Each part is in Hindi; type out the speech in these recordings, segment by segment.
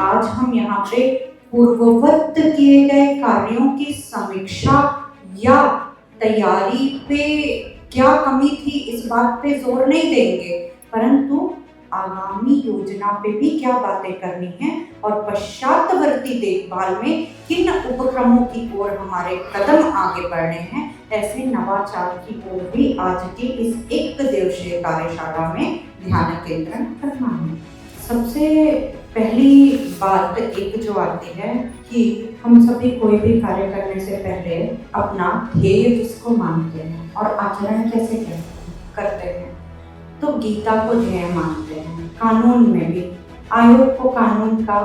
आज हम यहाँ पे पूर्ववत किए गए कार्यों की समीक्षा या तैयारी पे क्या कमी थी इस बात पे जोर नहीं देंगे, परंतु आगामी योजना पे भी क्या बातें करनी है और पश्चातवर्ती देखभाल में किन उपक्रमों की ओर हमारे कदम आगे बढ़ने हैं, ऐसे नवाचार की ओर भी आज की इस एक दिवसीय कार्यशाला में ध्येय केंद्रित करना है। सबसे पहली बात एक जो आती है कि हम सभी कोई भी कार्य करने से पहले अपना ध्येय किसको मानते हैं और आचरण कैसे करते हैं। तो गीता को ध्येय मानते हैं, कानून में भी आयोग को कानून का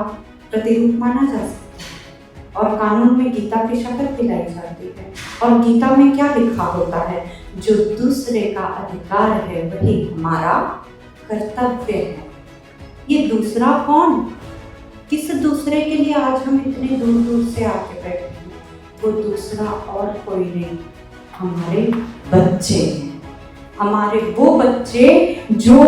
प्रतिरूप माना जा सकता है और कानून में गीता की शपथ दिलाई जाती है। और गीता में क्या लिखा होता है, जो दूसरे का अधिकार है वही हमारा कर्तव्य है। ये दूसरा कौन, किस दूसरे के लिए आज हम इतने दूर दूर से आके बैठे हैं, वो दूसरा और कोई नहीं, हमारे बच्चे हैं। हमारे वो बच्चे जो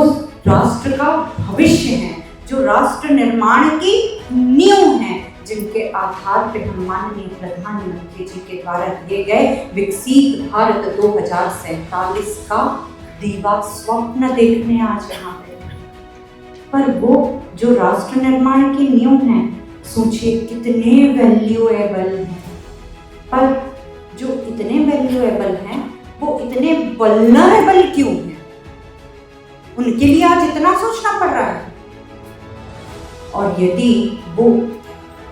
राष्ट्र का भविष्य हैं, जो राष्ट्र निर्माण की नींव हैं, जिनके आधार पे हम माननीय प्रधानमंत्री जी के द्वारा दिए गए विकसित भारत 2047 का दीवा स्वप्न देखने आज यहाँ पे। पर वो जो राष्ट्र निर्माण की नींव है, सोचिए कितने वैल्यूएबल हैं, पर जो इतने वैल्यूएबल हैं वो इतने वल्नरेबल क्यों हैं, उनके लिए आज इतना सोचना पड़ रहा है। और यदि वो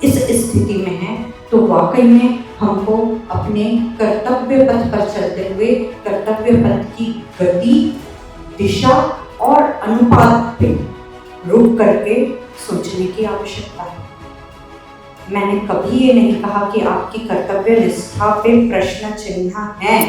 इस स्थिति में है तो वाकई में हमको अपने कर्तव्य पथ पर चलते हुए कर्तव्य पथ की गति, दिशा और अनुपात पे रुक करके सोचने की आवश्यकता है। मैंने कभी ये नहीं कहा कि आपकी कर्तव्य निष्ठा पे प्रश्न चिन्ह है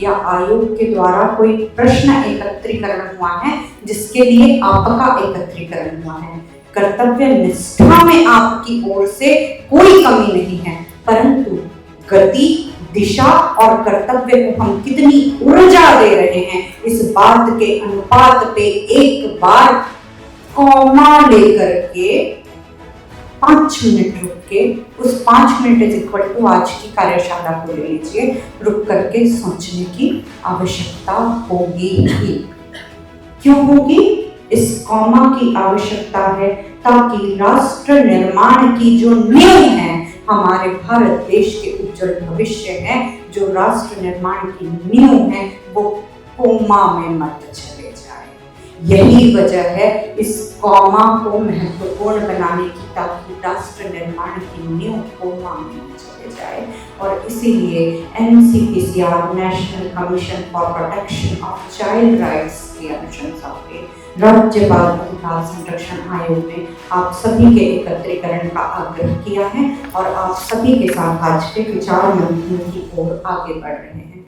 या आयोग के द्वारा कोई प्रश्न एकत्रीकरण हुआ है जिसके लिए आपका एकत्रीकरण हुआ है। कर्तव्य निष्ठा में आपकी ओर से कोई कमी नहीं है, परंतु गति, दिशा और कर्तव्य को हम कितनी ऊर्जा दे रहे हैं, इस बात के अनुपात पे एक बार कॉमा लेकर के 5 मिनट रुक के, उस 5 मिनट इज इक्वल टू आज की कार्यशाला को ले लीजिए, रुक करके सोचने की आवश्यकता होगी ही। क्यों होगी? इस कॉमा की आवश्यकता है ताकि राष्ट्र निर्माण की जो नींव है, हमारे भारत देश के उज्जवल भविष्य है, जो राष्ट्र निर्माण की नींव है, वो कोमा में मत चले जाए। यही वजह है इस कॉमा को महत्वपूर्ण बनाने की, ताकि राष्ट्र निर्माण की नींव कोमा में न चले जाए। और इसीलिए NCPCR national commission for protection of child rights की अनुशंसा पे राज्य बाल अधिकार संरक्षण आयोग ने आप सभी के एकत्रीकरण का आग्रह किया है और आप सभी के साथ आज के विचार मंथन की ओर आगे बढ़ रहे हैं।